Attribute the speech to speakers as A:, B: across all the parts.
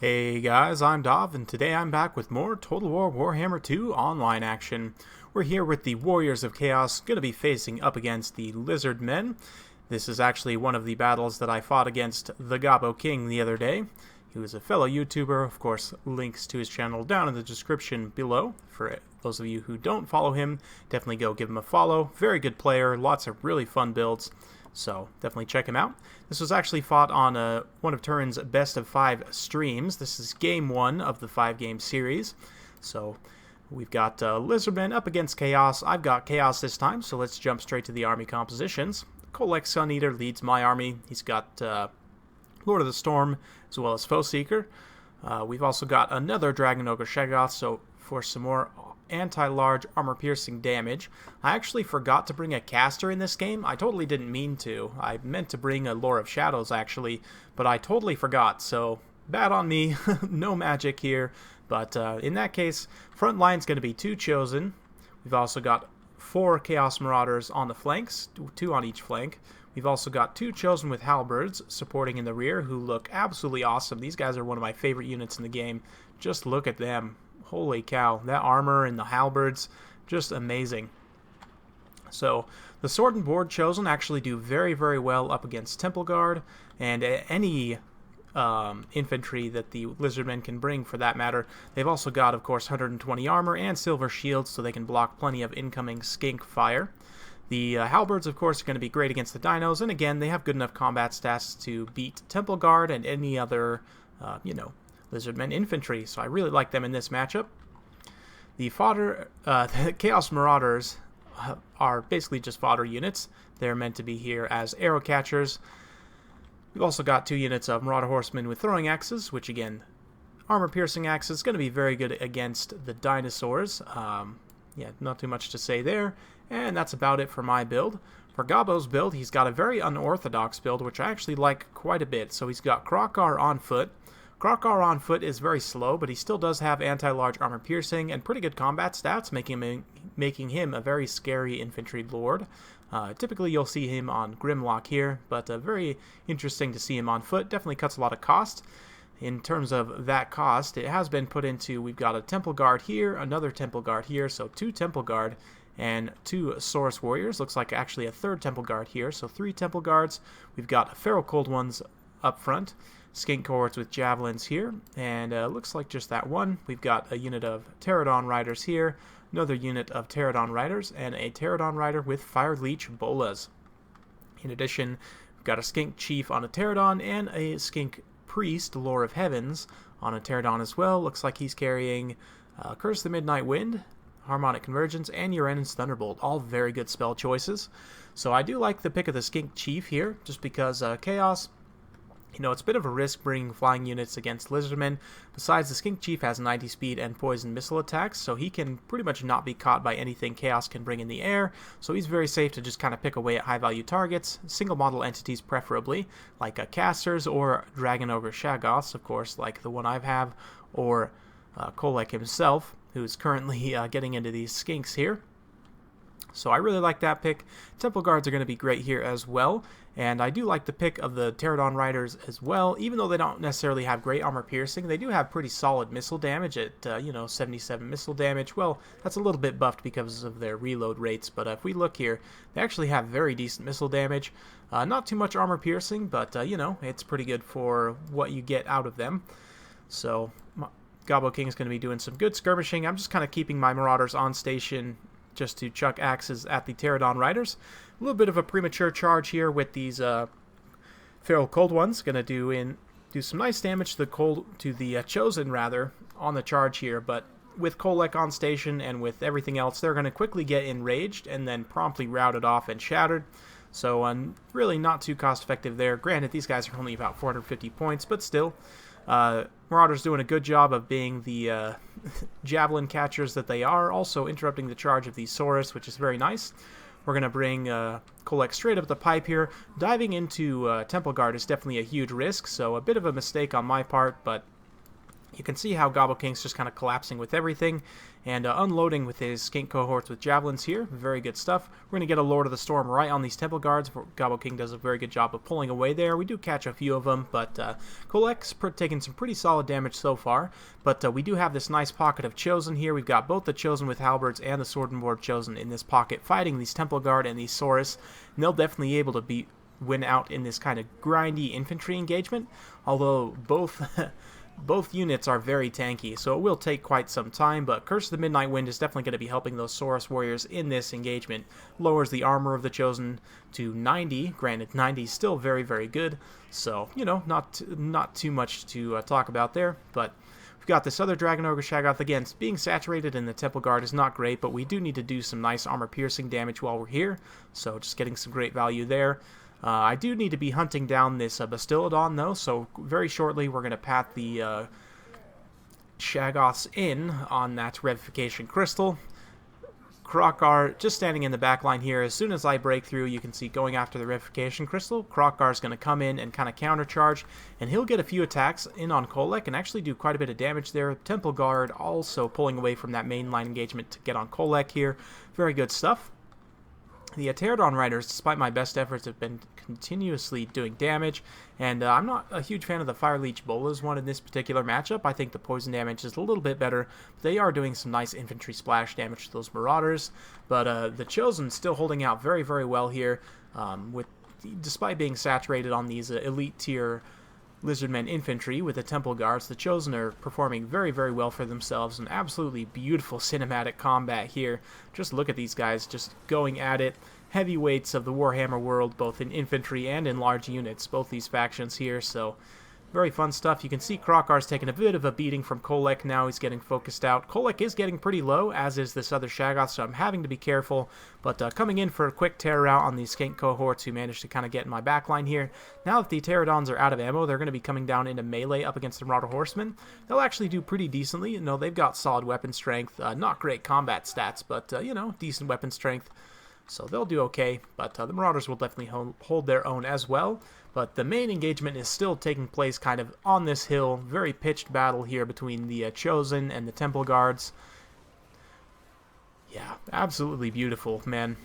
A: Hey guys, I'm Dov, and today I'm back with more Total War Warhammer 2 online action. We're here with the Warriors of Chaos, going to be facing up against the Lizard Men. This is actually one of the battles that I fought against the Gabo King the other day. He was a fellow YouTuber, of course, links to his channel down in the description below. For those of you who don't follow him, definitely go give him a follow. Very good player, lots of really fun builds. So definitely check him out. This was actually fought on one of Turin's best of 5 streams. This is game 1 of the 5-game series. So we've got Lizardmen up against Chaos. I've got Chaos this time, so let's jump straight to the army compositions. Kolek Suneater leads my army. He's got Lord of the Storm as well as Foe Seeker. We've also got another Dragon Ogre Shaggoth, so for some more anti-large armor-piercing damage. I actually forgot to bring a caster in this game. I totally didn't mean to. I meant to bring a Lore of Shadows, actually, but I totally forgot, so bad on me. No magic here, but in that case, front line's going to be 2 Chosen. We've also got 4 Chaos Marauders on the flanks, 2 on each flank. We've also got 2 Chosen with Halberds supporting in the rear who look absolutely awesome. These guys are one of my favorite units in the game. Just look at them. Holy cow, that armor and the halberds, just amazing. So the Sword and Board Chosen actually do very, very well up against Temple Guard and any infantry that the Lizardmen can bring for that matter. They've also got, of course, 120 armor and silver shields so they can block plenty of incoming skink fire. The halberds, of course, are going to be great against the dinos, and again, they have good enough combat stats to beat Temple Guard and any other, Lizardmen infantry, so I really like them in this matchup. The the Chaos Marauders are basically just fodder units. They're meant to be here as arrow catchers. We've also got 2 units of Marauder Horsemen with throwing axes, which again, armor-piercing axes, going to be very good against the dinosaurs. Yeah, not too much to say there. And that's about it for my build. For Gabo's build, he's got a very unorthodox build, which I actually like quite a bit. So he's got Krokar on foot. Krokar on foot is very slow, but he still does have anti-large armor piercing and pretty good combat stats, making him a very scary infantry lord. Typically you'll see him on Grimlock here, but very interesting to see him on foot. Definitely cuts a lot of cost. In terms of that cost, it has been put into, we've got a Temple Guard here, another Temple Guard here, so 2 Temple Guard and 2 Saurus Warriors. Looks like actually a 3rd Temple Guard here, so 3 Temple Guards. We've got Feral Cold Ones up front. Skink cohorts with javelins here, and looks like just that one. We've got a unit of Pterodon Riders here, another unit of Pterodon Riders, and a Pterodon Rider with Fire Leech Bolas. In addition, we've got a Skink Chief on a Pterodon and a Skink Priest, Lore of Heavens, on a Pterodon as well. Looks like he's carrying Curse the Midnight Wind, Harmonic Convergence, and Uranus Thunderbolt. All very good spell choices. So I do like the pick of the Skink Chief here, just because Chaos, it's a bit of a risk bringing flying units against Lizardmen. Besides, the Skink Chief has 90 speed and poison missile attacks, so he can pretty much not be caught by anything Chaos can bring in the air, so he's very safe to just kind of pick away at high-value targets, single model entities preferably, like casters or Dragon Ogre Shaggoths, of course, like the one I have, or Kolek himself, who's currently getting into these skinks here. So I really like that pick. Temple Guards are going to be great here as well. And I do like the pick of the Pterodon Riders as well. Even though they don't necessarily have great armor piercing, they do have pretty solid missile damage at, 77 missile damage. Well, that's a little bit buffed because of their reload rates. But if we look here, they actually have very decent missile damage. Not too much armor piercing, but, it's pretty good for what you get out of them. So Gabo King is going to be doing some good skirmishing. I'm just kind of keeping my Marauders on station just to chuck axes at the Pterodon Riders. A little bit of a premature charge here with these Feral Cold Ones. Going to do some nice damage to the Chosen rather on the charge here, but with Kolek on station and with everything else, they're going to quickly get enraged and then promptly routed off and shattered. So really not too cost effective there. Granted, these guys are only about 450 points, but still. Marauders doing a good job of being the javelin catchers that they are, also interrupting the charge of the Saurus, which is very nice. We're going to bring Kolek straight up the pipe here. Diving into Temple Guard is definitely a huge risk, so a bit of a mistake on my part, but You can see how Gobble King's just kind of collapsing with everything and unloading with his skink cohorts with javelins here. Very good stuff. We're going to get a Lord of the Storm right on these Temple Guards. Gobble King does a very good job of pulling away there. We do catch a few of them, but Kolek's taking some pretty solid damage so far. But we do have this nice pocket of Chosen here. We've got both the Chosen with halberds and the Sword and Board Chosen in this pocket fighting these Temple Guard and these Saurus. And they'll definitely be able to win out in this kind of grindy infantry engagement, although both units are very tanky, so it will take quite some time, but Curse of the Midnight Wind is definitely going to be helping those Saurus warriors in this engagement. Lowers the armor of the Chosen to 90. Granted, 90 is still very, very good, so, you know, not too much to talk about there, but we've got this other Dragon Ogre Shaggoth. Again, being saturated in the Temple Guard is not great, but we do need to do some nice armor-piercing damage while we're here, so just getting some great value there. I do need to be hunting down this Bastiladon, though, so very shortly we're going to pat the Shaggoths in on that Revivification Crystal. Krokgar just standing in the back line here. As soon as I break through, you can see going after the Revivification Crystal. Krokgar's going to come in and kind of countercharge, and he'll get a few attacks in on Kolek and actually do quite a bit of damage there. Temple Guard also pulling away from that main line engagement to get on Kolek here. Very good stuff. The Pterodon Riders, despite my best efforts, have been continuously doing damage, and I'm not a huge fan of the Fire Leech Bolas one in this particular matchup. I think the poison damage is a little bit better, but they are doing some nice infantry splash damage to those Marauders, but the Chosen still holding out very, very well here, despite being saturated on these elite tier Lizardmen infantry with the Temple Guards. The Chosen are performing very, very well for themselves. An absolutely beautiful cinematic combat here. Just look at these guys just going at it. Heavyweights of the Warhammer world, both in infantry and in large units, both these factions here, so very fun stuff. You can see Krokgar's taking a bit of a beating from Kolek now. He's getting focused out. Kolek is getting pretty low, as is this other Shaggoth, so I'm having to be careful. But coming in for a quick tear out on these skink cohorts who managed to kind of get in my backline here. Now that the Pterodons are out of ammo, they're going to be coming down into melee up against the Marauder Horsemen. They'll actually do pretty decently. You know, they've got solid weapon strength. Not great combat stats, but, you know, decent weapon strength. So they'll do okay, but the Marauders will definitely hold their own as well. But the main engagement is still taking place kind of on this hill. Very pitched battle here between the Chosen and the Temple Guards. Yeah, absolutely beautiful, man.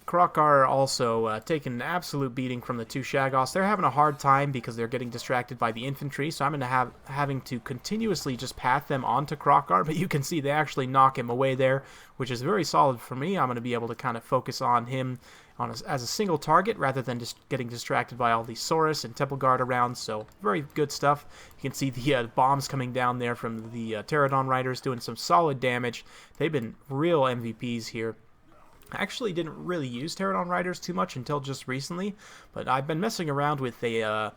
A: Krokgar also taking an absolute beating from the two Shaggoths. They're having a hard time because they're getting distracted by the infantry, so I'm going to having to continuously just path them onto Krokgar, but you can see they actually knock him away there, which is very solid for me. I'm going to be able to kind of focus on him as a single target rather than just getting distracted by all these Saurus and Temple Guard around, so very good stuff. You can see the bombs coming down there from the Pterodon Riders doing some solid damage. They've been real MVPs here. I actually didn't really use Pterodon Riders too much until just recently, but I've been messing around with a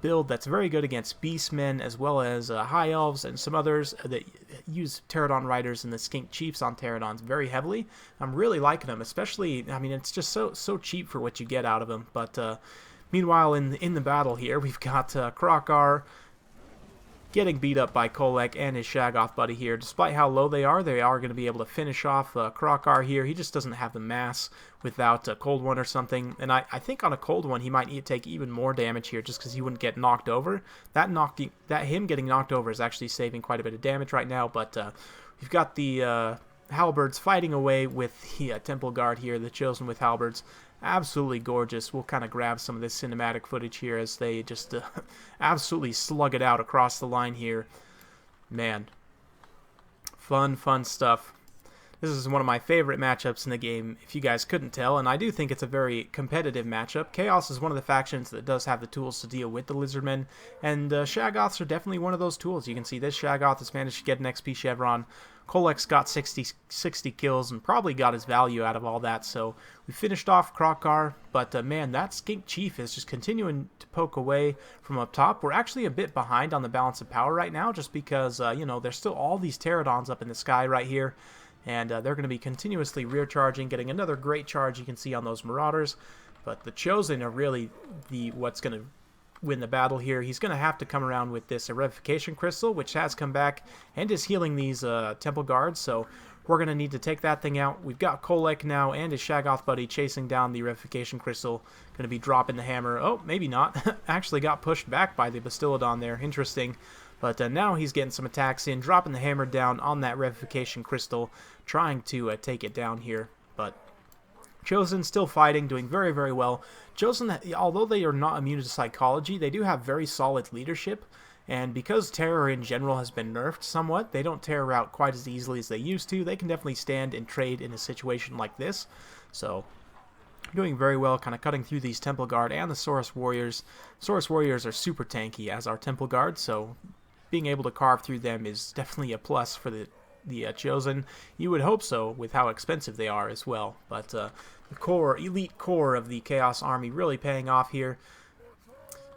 A: build that's very good against Beastmen as well as High Elves and some others that use Pterodon Riders and the Skink Chiefs on Pterodons very heavily. I'm really liking them, especially, I mean, it's just so cheap for what you get out of them. But meanwhile, in the battle here, we've got Krokgar getting beat up by Kolek and his Shaggoth buddy here. Despite how low they are going to be able to finish off Krokgar here. He just doesn't have the mass without a cold one or something. And I think on a cold one he might take even more damage here just because he wouldn't get knocked over. Him getting knocked over is actually saving quite a bit of damage right now. But we've got the halberds fighting away with the Temple Guard here, the Chosen with halberds. Absolutely gorgeous. We'll kind of grab some of this cinematic footage here as they just absolutely slug it out across the line here. Man, fun stuff. This is one of my favorite matchups in the game, if you guys couldn't tell, and I do think it's a very competitive matchup. Chaos is one of the factions that does have the tools to deal with the Lizardmen, and Shaggoths are definitely one of those tools. You can see this Shaggoth has managed to get an XP Chevron. Kolek's got 60 kills and probably got his value out of all that, so we finished off Krokgar, but man, that Skink Chief is just continuing to poke away from up top. We're actually a bit behind on the balance of power right now, just because, you know, there's still all these Pterodons up in the sky right here, and they're going to be continuously rear charging, getting another great charge you can see on those Marauders, but the Chosen are really what's going to win the battle here. He's going to have to come around with this Revivification Crystal, which has come back and is healing these Temple Guards, so we're going to need to take that thing out. We've got Kolek now and his Shaggoth buddy chasing down the Revivification Crystal. Going to be dropping the hammer. Oh, maybe not. Actually got pushed back by the Bastiladon there. Interesting. But now he's getting some attacks in, dropping the hammer down on that revivification crystal, trying to take it down here. But Chosen still fighting, doing very, very well. Chosen, although they are not immune to psychology, they do have very solid leadership. And because terror in general has been nerfed somewhat, they don't terror out quite as easily as they used to. They can definitely stand and trade in a situation like this. So, doing very well, kind of cutting through these Temple Guard and the Saurus Warriors. Saurus Warriors are super tanky as our Temple Guard, so being able to carve through them is definitely a plus for the Chosen. You would hope so, with how expensive they are as well. But the elite core of the Chaos Army really paying off here.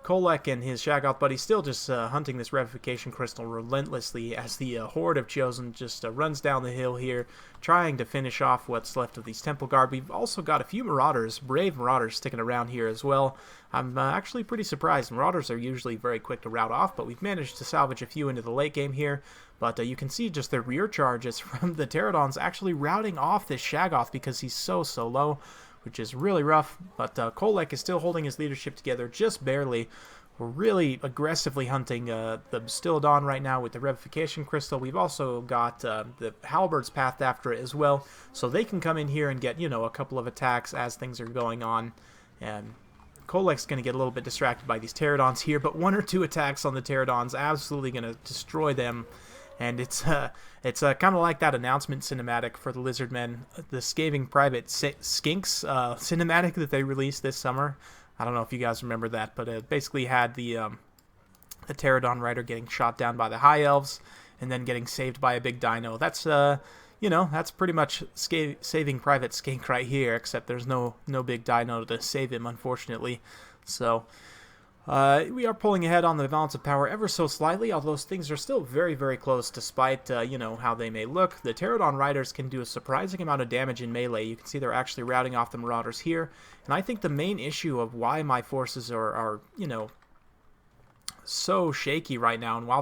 A: Kolek and his Shaggoth buddy still just hunting this Revivification Crystal relentlessly as the Horde of Chosen just runs down the hill here, trying to finish off what's left of these Temple Guard. We've also got a few Marauders, brave Marauders, sticking around here as well. I'm actually pretty surprised. Marauders are usually very quick to rout off, but we've managed to salvage a few into the late game here. But you can see just the rear charges from the Pterodons actually routing off this Shaggoth because he's so low, which is really rough. But Kolek is still holding his leadership together just barely. We're really aggressively hunting the Stylodon right now with the Revivification Crystal. We've also got the Halberds pathed after it as well, so they can come in here and get, a couple of attacks as things are going on. And Kolek's going to get a little bit distracted by these Pterodons here, but 1 or 2 attacks on the Pterodons absolutely going to destroy them. And it's kind of like that announcement cinematic for the Lizardmen, the Scathing Private Skinks cinematic that they released this summer. I don't know if you guys remember that, but it basically had the Pterodon Rider getting shot down by the High Elves and then getting saved by a big dino. That's that's pretty much Saving Private Skink right here, except there's no big dino to save him, unfortunately. So we are pulling ahead on the balance of power ever so slightly, although things are still very, very close despite, how they may look. The Pterodon Riders can do a surprising amount of damage in melee. You can see they're actually routing off the Marauders here. And I think the main issue of why my forces are so shaky right now and why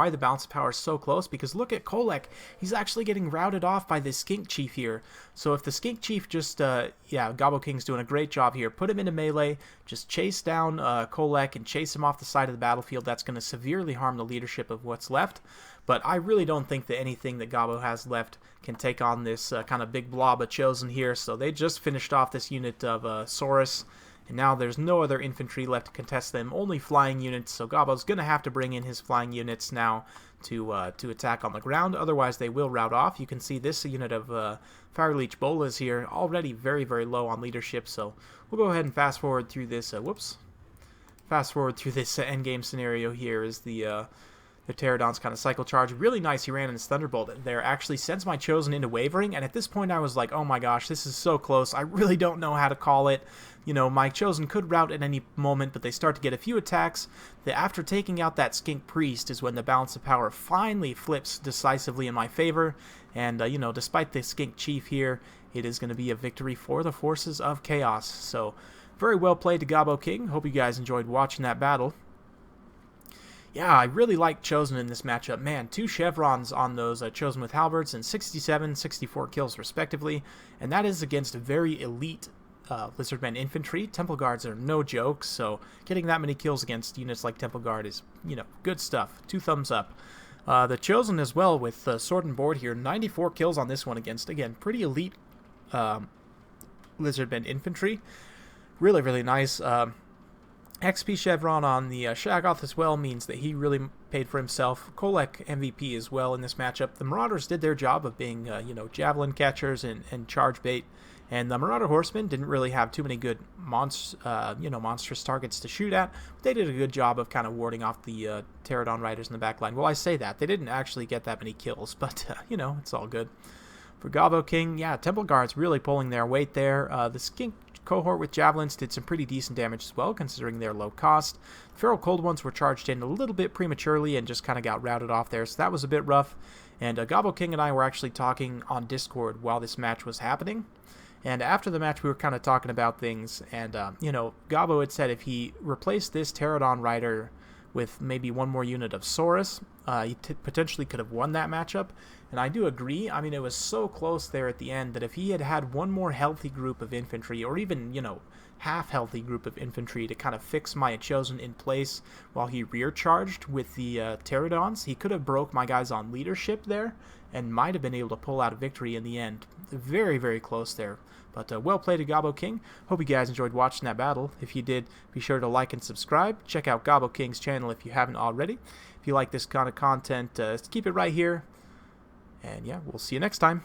A: the balance of power is so close, because look at Kolek. He's actually getting routed off by this Skink Chief here. So if the Skink Chief just, Gobbo King's doing a great job here. Put him into melee, just chase down Kolek and chase him off the side of the battlefield. That's going to severely harm the leadership of what's left. But I really don't think that anything that Gobbo has left can take on this kind of big blob of Chosen here. So they just finished off this unit of Saurus. And now there's no other infantry left to contest them, only flying units, so Gobbo's going to have to bring in his flying units now to attack on the ground, otherwise they will rout off. You can see this unit of Fire Leech Bolas here, already very, very low on leadership, so we'll go ahead and fast forward through this, endgame scenario here as the Pterodons kind of cycle charge. Really nice, he ran in his Thunderbolt there, actually sends my Chosen into wavering, and at this point I was like, oh my gosh, this is so close, I really don't know how to call it. My Chosen could rout at any moment, but they start to get a few attacks. After taking out that Skink Priest is when the balance of power finally flips decisively in my favor, and despite the Skink Chief here, it is going to be a victory for the forces of Chaos. So, very well played to Gobbo King. Hope you guys enjoyed watching that battle. Yeah, I really like Chosen in this matchup. Man, 2 chevrons on those Chosen with Halberds and 67, 64 kills respectively. And that is against very elite Lizardmen infantry. Temple Guards are no joke, so getting that many kills against units like Temple Guard is, good stuff. 2 thumbs up. The Chosen as well with Sword and Board here. 94 kills on this one against, again, pretty elite Lizardmen infantry. Really, really nice. XP Chevron on the Shaggoth as well means that he really paid for himself. Kolek MVP as well in this matchup. The Marauders did their job of being, javelin catchers and charge bait. And the Marauder Horsemen didn't really have too many good monstrous targets to shoot at. But they did a good job of kind of warding off the Pterodon Riders in the back line. Well, I say that. They didn't actually get that many kills, but, it's all good. For Gobbo King, yeah, Temple Guards really pulling their weight there. The Skink cohort with Javelins did some pretty decent damage as well, considering their low cost. The Feral Cold Ones were charged in a little bit prematurely and just kind of got routed off there, so that was a bit rough. And Gobbo King and I were actually talking on Discord while this match was happening. And after the match, we were kind of talking about things, and, Gobbo had said if he replaced this Pterodon Rider with maybe one more unit of Saurus, he potentially could have won that matchup. And I do agree. I mean, it was so close there at the end that if he had had one more healthy group of infantry, or even, half healthy group of infantry to kind of fix my Chosen in place while he rear charged with the pterodons, he could have broke my guys on leadership there and might have been able to pull out a victory in the end. Very, very close there. But well played to Gobbo King. Hope you guys enjoyed watching that battle. If you did, be sure to like and subscribe. Check out Gobbo King's channel if you haven't already. If you like this kind of content, keep it right here. And yeah, we'll see you next time.